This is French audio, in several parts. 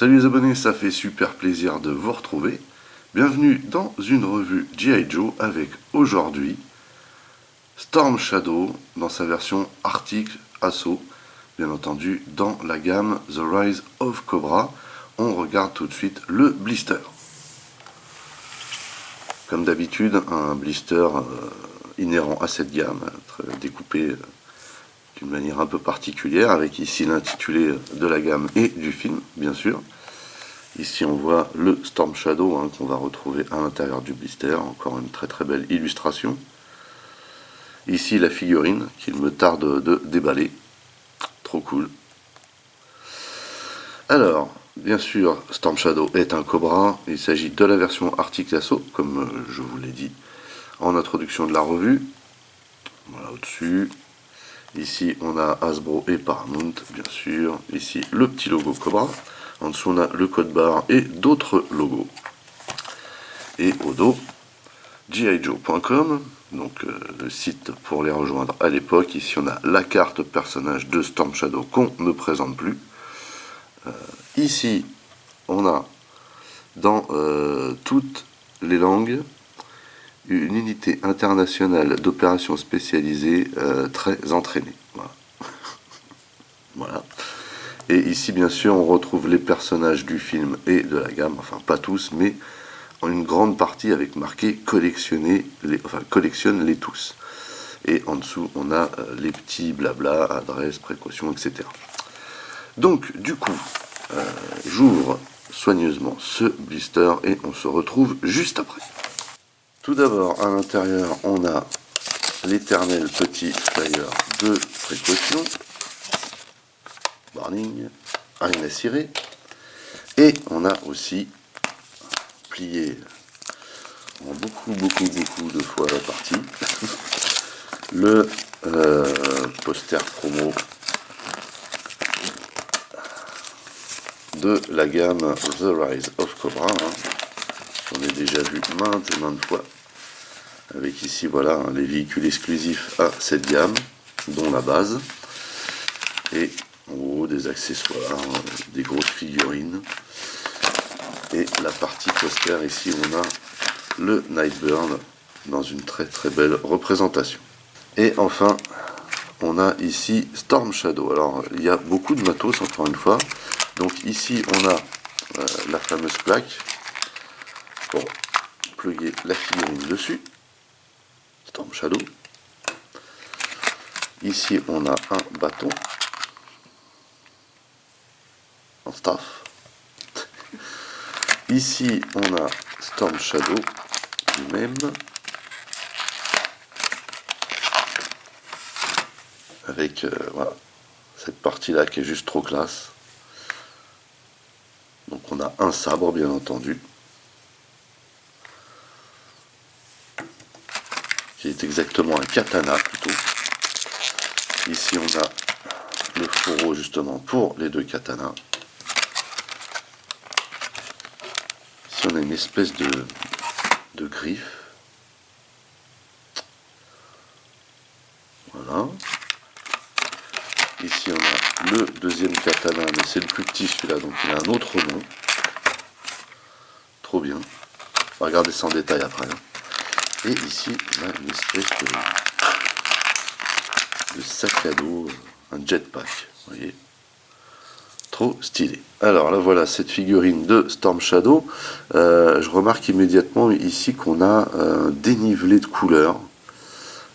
Salut les abonnés, ça fait super plaisir de vous retrouver. Bienvenue dans une revue G.I. Joe avec aujourd'hui Storm Shadow dans sa version Arctic Assault, bien entendu dans la gamme The Rise of Cobra. On regarde tout de suite le blister. Comme d'habitude, un blister inhérent à cette gamme, découpé d'une manière un peu particulière, avec ici l'intitulé de la gamme et du film, bien sûr. Ici on voit le Storm Shadow qu'on va retrouver à l'intérieur du blister, encore une très très belle illustration. Ici la figurine qu'il me tarde de déballer, trop cool. Alors, bien sûr, Storm Shadow est un Cobra, il s'agit de la version Arctic Assault, comme je vous l'ai dit en introduction de la revue. Voilà au-dessus. Ici on a Hasbro et Paramount, bien sûr. Ici le petit logo Cobra. En dessous on a le code barre et d'autres logos. Et au dos, gijoe.com, donc le site pour les rejoindre à l'époque. Ici on a la carte personnage de Storm Shadow qu'on ne présente plus. Ici on a dans toutes les langues une unité internationale d'opérations spécialisées très entraînée. Voilà. Voilà. Et ici, bien sûr, on retrouve les personnages du film et de la gamme, enfin pas tous, mais en une grande partie avec marqué collectionne-les tous. Et en dessous, on a les petits blabla, adresses, précautions, etc. Donc, du coup, j'ouvre soigneusement ce blister et on se retrouve juste après. Tout d'abord, à l'intérieur, on a l'éternel petit flyer de précaution. Warning, rien à cirer. Et on a aussi plié en beaucoup de fois la partie le poster promo de la gamme The Rise of Cobra. On a déjà vu maintes et maintes fois. Avec ici, voilà, les véhicules exclusifs à cette gamme, dont la base. Et en haut, des accessoires, des grosses figurines. Et la partie poster, ici, on a le Nightbird dans une très très belle représentation. Et enfin, on a ici Storm Shadow. Alors, il y a beaucoup de matos, encore une fois. Donc ici, on a la fameuse plaque pour plugger la figurine dessus. Storm Shadow. Ici, on a un bâton en staff. Ici, on a Storm Shadow lui-même. Avec voilà, cette partie-là qui est juste trop classe. Donc on a un sabre, bien entendu. Qui est exactement un katana, plutôt. Ici, on a le fourreau, justement, pour les deux katanas. Ici, on a une espèce de griffe. Voilà. Ici, on a le deuxième katana, mais c'est le plus petit, celui-là, donc il a un autre nom. Trop bien. On va regarder ça en détail après. Et ici, on a une espèce de sac à dos, un jetpack, vous voyez, trop stylé. Alors là voilà cette figurine de Storm Shadow. Je remarque immédiatement ici qu'on a un dénivelé de couleurs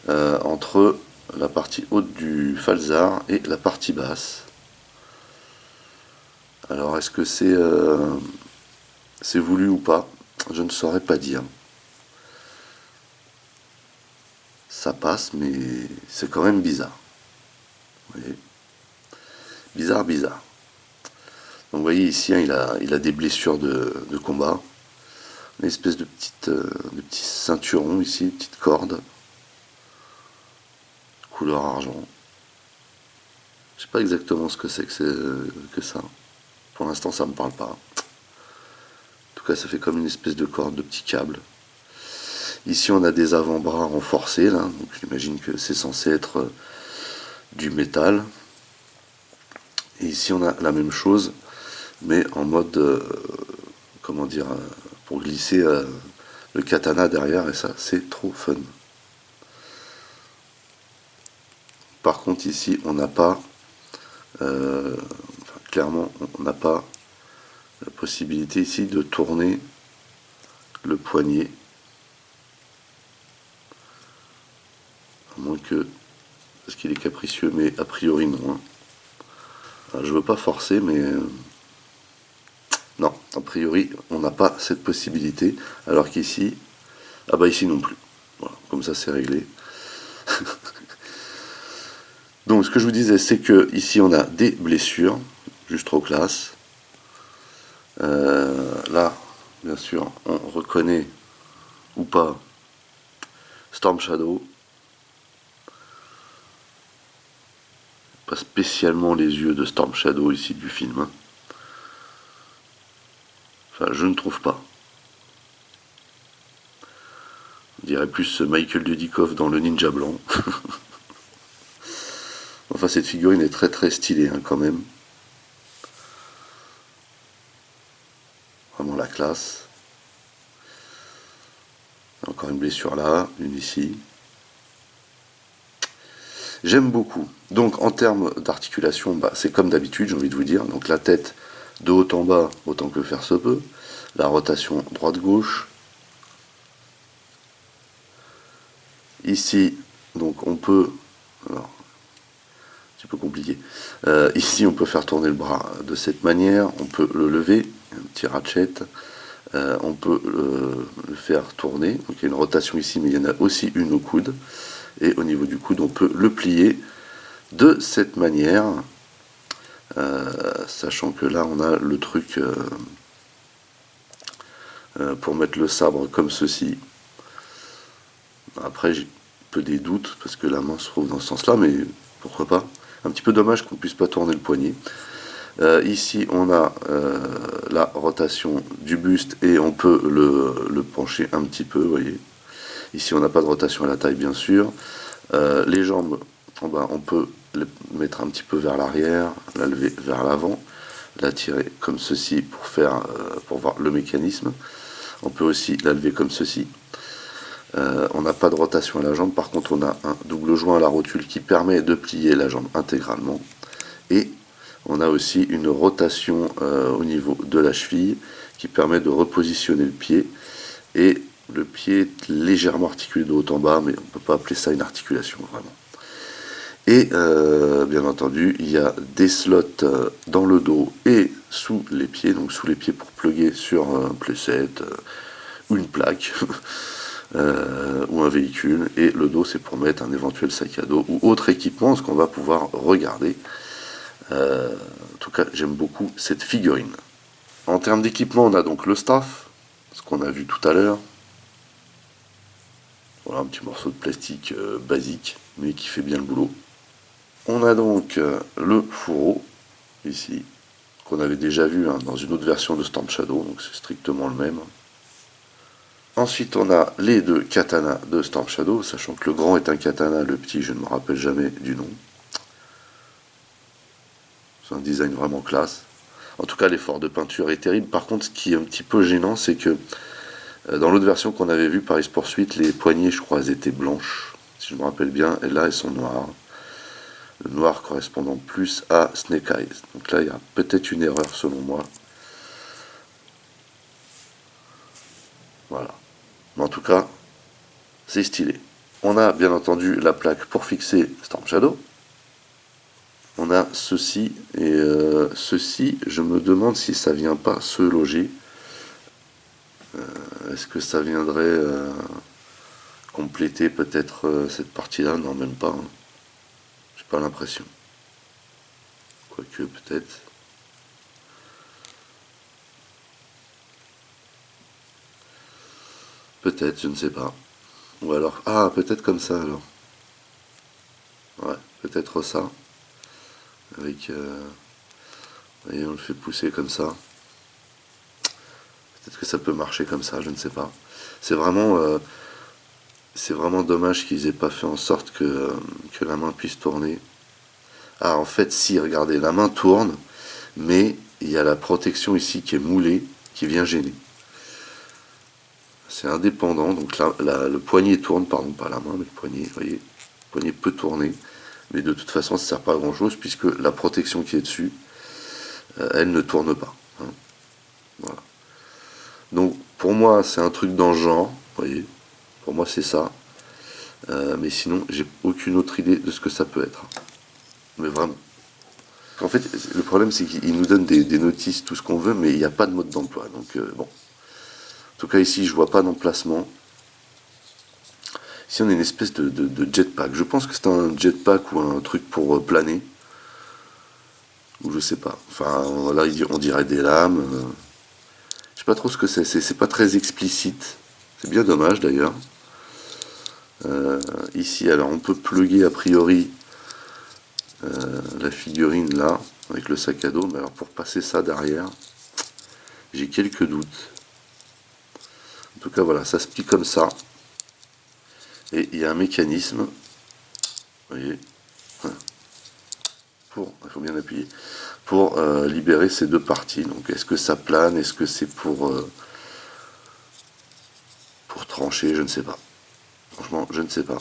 entre la partie haute du falzar et la partie basse. Alors est-ce que c'est voulu ou pas? Je ne saurais pas dire. Ça passe, mais c'est quand même bizarre. Vous voyez, bizarre. Donc vous voyez ici, il a des blessures de combat. Une espèce de petit ceinturon ici, une petite corde. Couleur argent. Je sais pas exactement ce que c'est que ça. Pour l'instant, ça me parle pas. En tout cas, ça fait comme une espèce de corde, de petit câble. Ici, on a des avant-bras renforcés, là. Donc j'imagine que c'est censé être du métal. Et ici, on a la même chose, mais en mode, comment dire, pour glisser le katana derrière, et ça c'est trop fun. Par contre ici on n'a pas, clairement on n'a pas la possibilité ici de tourner le poignet, à moins que, parce qu'il est capricieux, mais a priori non. Hein. Alors, je veux pas forcer, mais non, a priori on n'a pas cette possibilité, alors qu'ici, ah bah ici non plus. Voilà, comme ça c'est réglé. Donc ce que je vous disais, c'est que ici on a des blessures, juste trop classe. Là, bien sûr, on reconnaît ou pas Storm Shadow. Pas spécialement les yeux de Storm Shadow ici du film. Hein. Enfin, je ne trouve pas. On dirait plus Michael Dudikoff dans Le Ninja Blanc. Enfin, cette figurine est très très stylée hein, quand même. Vraiment la classe. Encore une blessure là, une ici. J'aime beaucoup. Donc en termes d'articulation, bah, c'est comme d'habitude, j'ai envie de vous dire. Donc la tête de haut en bas, autant que faire se peut. La rotation droite-gauche. Ici, donc on peut... Alors, c'est un peu compliqué. Ici, on peut faire tourner le bras de cette manière. On peut le lever, un petit ratchet. On peut le faire tourner. Donc il y a une rotation ici, mais il y en a aussi une au coude. Et au niveau du coude, on peut le plier de cette manière. Sachant que là, on a le truc pour mettre le sabre comme ceci. Après, j'ai un peu des doutes, parce que la main se trouve dans ce sens-là, mais pourquoi pas. Un petit peu dommage qu'on ne puisse pas tourner le poignet. Ici, on a la rotation du buste et on peut le pencher un petit peu, vous voyez. Ici, on n'a pas de rotation à la taille, bien sûr. Les jambes, on peut les mettre un petit peu vers l'arrière, la lever vers l'avant, la tirer comme ceci pour voir le mécanisme. On peut aussi la lever comme ceci. On n'a pas de rotation à la jambe, par contre on a un double joint à la rotule qui permet de plier la jambe intégralement. Et on a aussi une rotation au niveau de la cheville qui permet de repositionner le pied. Et le pied est légèrement articulé de haut en bas, mais on ne peut pas appeler ça une articulation vraiment. Et bien entendu, il y a des slots dans le dos et sous les pieds, donc sous les pieds pour plugger sur un playset ou une plaque. Ou un véhicule, et le dos c'est pour mettre un éventuel sac à dos ou autre équipement, ce qu'on va pouvoir regarder. En tout cas, j'aime beaucoup cette figurine. En termes d'équipement, on a donc le staff, ce qu'on a vu tout à l'heure. Voilà, un petit morceau de plastique basique, mais qui fait bien le boulot. On a donc le fourreau, ici, qu'on avait déjà vu hein, dans une autre version de Storm Shadow, donc c'est strictement le même. Ensuite, on a les deux katanas de Storm Shadow, sachant que le grand est un katana, le petit, je ne me rappelle jamais du nom. C'est un design vraiment classe. En tout cas, l'effort de peinture est terrible. Par contre, ce qui est un petit peu gênant, c'est que dans l'autre version qu'on avait vue, Paris Poursuite, les poignées, je crois, elles étaient blanches, si je me rappelle bien, et là, elles sont noires. Le noir correspondant plus à Snake Eyes. Donc là, il y a peut-être une erreur, selon moi. Voilà. Mais en tout cas, c'est stylé. On a bien entendu la plaque pour fixer Storm Shadow. On a ceci, et ceci, je me demande si ça vient pas se loger. Est-ce que ça viendrait compléter peut-être cette partie-là? Non, même pas. Hein. J'ai pas l'impression. Quoique, peut-être. Peut-être, je ne sais pas. Ou alors, ah, peut-être comme ça alors. Ouais, peut-être ça. Avec, vous voyez, on le fait pousser comme ça. Peut-être que ça peut marcher comme ça, je ne sais pas. C'est vraiment dommage qu'ils aient pas fait en sorte que la main puisse tourner. Ah, en fait, si, regardez, la main tourne, mais il y a la protection ici qui est moulée, qui vient gêner. C'est indépendant, donc là, le poignet tourne, pardon, pas la main, mais le poignet, vous voyez, le poignet peut tourner, mais de toute façon, ça ne sert pas à grand chose, puisque la protection qui est dessus, elle ne tourne pas. Hein. Voilà. Donc, pour moi, c'est un truc dans le genre, vous voyez, pour moi, c'est ça. Mais sinon, j'ai aucune autre idée de ce que ça peut être. Mais vraiment. En fait, le problème, c'est qu'il nous donne des notices, tout ce qu'on veut, mais il n'y a pas de mode d'emploi. Donc, bon. En tout cas, ici, je vois pas d'emplacement. Ici, on a une espèce de jetpack. Je pense que c'est un jetpack ou un truc pour planer. Ou je sais pas. Enfin, là, on dirait des lames. Je sais pas trop ce que c'est. C'est pas très explicite. C'est bien dommage, d'ailleurs. Ici, alors, on peut plugger, a priori, la figurine, là, avec le sac à dos. Mais alors, pour passer ça derrière, j'ai quelques doutes. En tout cas, voilà, ça se plie comme ça. Et il y a un mécanisme, vous voyez, il faut bien appuyer, pour libérer ces deux parties. Donc, est-ce que ça plane? Est-ce que c'est pour trancher? Je ne sais pas. Franchement, je ne sais pas.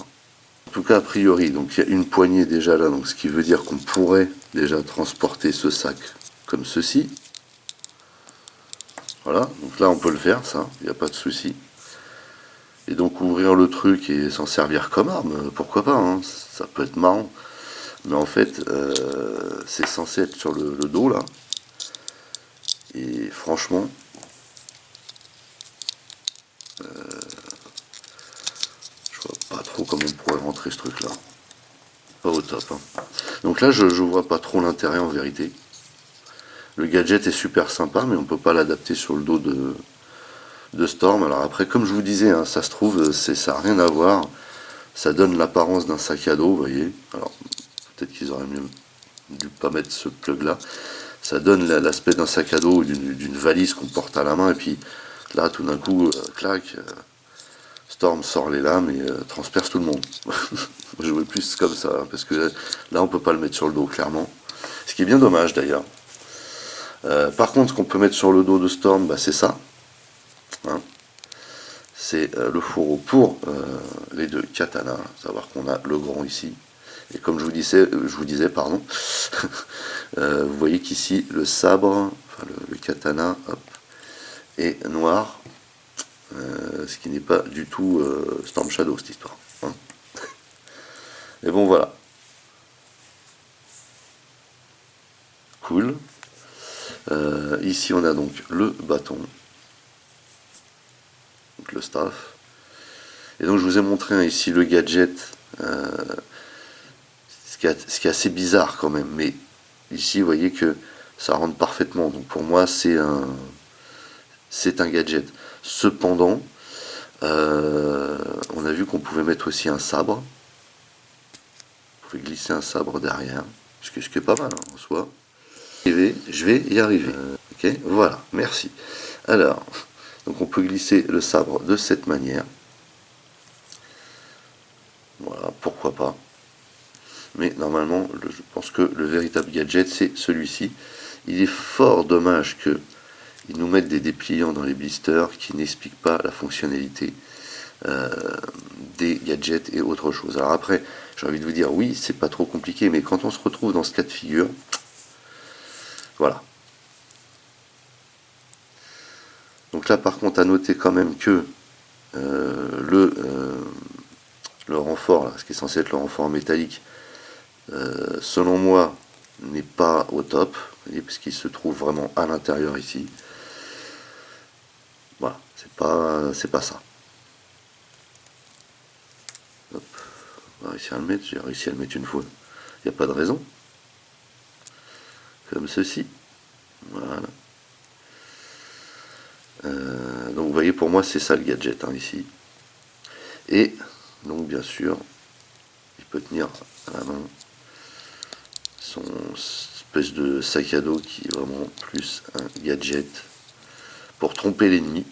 En tout cas, a priori, donc il y a une poignée déjà là, donc ce qui veut dire qu'on pourrait déjà transporter ce sac comme ceci. Voilà, donc là on peut le faire, ça, il n'y a pas de souci. Et donc ouvrir le truc et s'en servir comme arme, pourquoi pas, hein, ça peut être marrant. Mais en fait, c'est censé être sur le dos là. Et franchement, je vois pas trop comment on pourrait rentrer ce truc là. Pas au top. Hein. Donc là, je vois pas trop l'intérêt en vérité. Le gadget est super sympa, mais on peut pas l'adapter sur le dos de Storm. Alors après, comme je vous disais, hein, ça se trouve, ça n'a rien à voir. Ça donne l'apparence d'un sac à dos, vous voyez. Alors, peut-être qu'ils auraient mieux dû pas mettre ce plug là. Ça donne l'aspect d'un sac à dos ou d'une valise qu'on porte à la main. Et puis là, tout d'un coup, clac, Storm sort les lames et transperce tout le monde. Je veux plus comme ça, hein, parce que là, on peut pas le mettre sur le dos, clairement. Ce qui est bien dommage, d'ailleurs. Par contre, ce qu'on peut mettre sur le dos de Storm, bah, c'est ça. Hein. C'est le fourreau pour les deux katanas. Savoir qu'on a le grand ici. Et comme je vous disais, pardon, vous voyez qu'ici le sabre, enfin le katana, hop, est noir, ce qui n'est pas du tout Storm Shadow cette histoire. Hein. Et bon voilà. Cool. Ici on a donc le bâton, donc le staff. Et donc je vous ai montré hein, ici le gadget. Ce qui est assez bizarre quand même, mais ici vous voyez que ça rentre parfaitement, donc pour moi c'est un gadget. Cependant, on a vu qu'on pouvait mettre aussi un sabre, on pouvait glisser un sabre derrière, ce qui est pas mal hein, en soi. Je vais y arriver. Ok, voilà, merci. Alors, donc on peut glisser le sabre de cette manière. Voilà, pourquoi pas. Mais normalement, je pense que le véritable gadget, c'est celui-ci. Il est fort dommage qu'ils nous mettent des dépliants dans les blisters qui n'expliquent pas la fonctionnalité des gadgets et autre chose. Alors après, j'ai envie de vous dire, oui, c'est pas trop compliqué, mais quand on se retrouve dans ce cas de figure, voilà. Donc là, par contre, à noter quand même que le renfort, là, ce qui est censé être le renfort métallique, selon moi, n'est pas au top, parce qu'il se trouve vraiment à l'intérieur ici. Voilà, c'est pas ça. Hop, on va réussir à le mettre, j'ai réussi à le mettre une fois. Il n'y a pas de raison. Comme ceci. Voilà. Donc vous voyez, pour moi, c'est ça le gadget hein, ici. Et donc bien sûr, il peut tenir à la main son espèce de sac à dos qui est vraiment plus un gadget pour tromper l'ennemi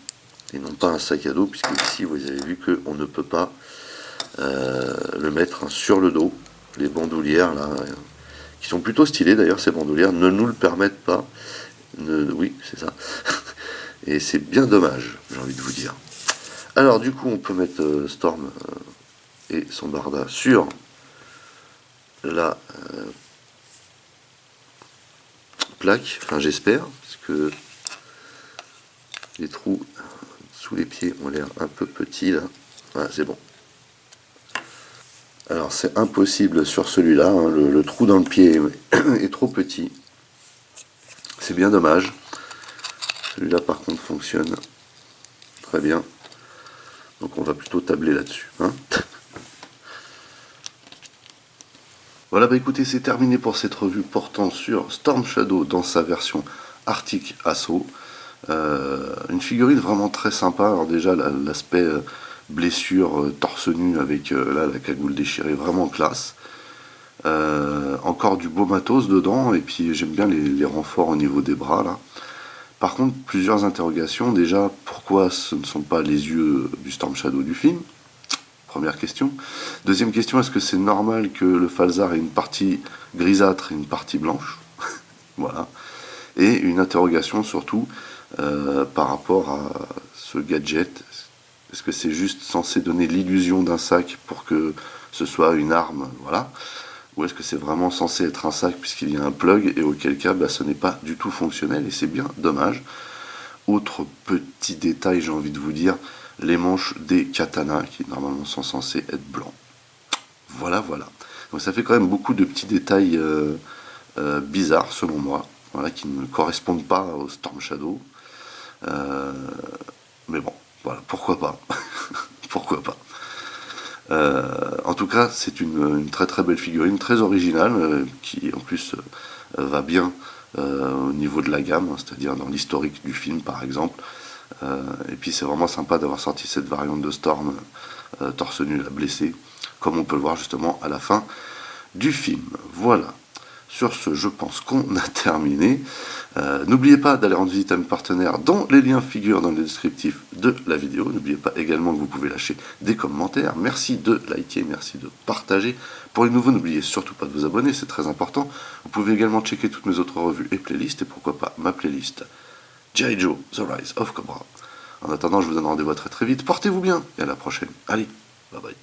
et non pas un sac à dos, puisque ici vous avez vu qu'on ne peut pas le mettre sur le dos. Les bandoulières là, qui sont plutôt stylées d'ailleurs, ces bandoulières ne nous le permettent pas. Oui, c'est ça. Et c'est bien dommage, j'ai envie de vous dire. Alors du coup, on peut mettre Storm et son Barda sur la plaque, enfin j'espère, parce que les trous sous les pieds ont l'air un peu petits là. Voilà, c'est bon. Alors c'est impossible sur celui-là, hein, le trou dans le pied est trop petit. C'est bien dommage. Celui-là par contre fonctionne très bien. Donc on va plutôt tabler là-dessus. Hein. Voilà, bah écoutez, c'est terminé pour cette revue portant sur Storm Shadow dans sa version Arctic Assault. Une figurine vraiment très sympa. Alors déjà l'aspect blessure, torse nu avec là, la cagoule déchirée, vraiment classe. Encore du beau matos dedans, et puis j'aime bien les renforts au niveau des bras là. Par contre, plusieurs interrogations. Déjà, pourquoi ce ne sont pas les yeux du Storm Shadow du film? Première question. Deuxième question, est-ce que c'est normal que le Falzar ait une partie grisâtre et une partie blanche? Voilà. Et une interrogation surtout par rapport à ce gadget. Est-ce que c'est juste censé donner l'illusion d'un sac pour que ce soit une arme, voilà, ou est-ce que c'est vraiment censé être un sac puisqu'il y a un plug, et auquel cas bah, ce n'est pas du tout fonctionnel et c'est bien dommage. Autre petit détail, j'ai envie de vous dire, les manches des katanas qui normalement sont censés être blancs. Voilà, voilà. Donc ça fait quand même beaucoup de petits détails bizarres selon moi, voilà, qui ne correspondent pas au Storm Shadow. Mais bon, voilà, pourquoi pas. Pourquoi pas. En tout cas, c'est une très très belle figurine, très originale, qui en plus va bien au niveau de la gamme, hein, c'est-à-dire dans l'historique du film par exemple. Et puis c'est vraiment sympa d'avoir sorti cette variante de Storm torse nu à blessé, comme on peut le voir justement à la fin du film. Voilà. Sur ce, je pense qu'on a terminé. N'oubliez pas d'aller rendre visite à mes partenaires dont les liens figurent dans le descriptif de la vidéo. N'oubliez pas également que vous pouvez lâcher des commentaires. Merci de liker, merci de partager. Pour les nouveaux, n'oubliez surtout pas de vous abonner, c'est très important. Vous pouvez également checker toutes mes autres revues et playlists, et pourquoi pas ma playlist G.I. Joe, The Rise of Cobra. En attendant, je vous donne rendez-vous très très vite. Portez-vous bien et à la prochaine. Allez, bye bye.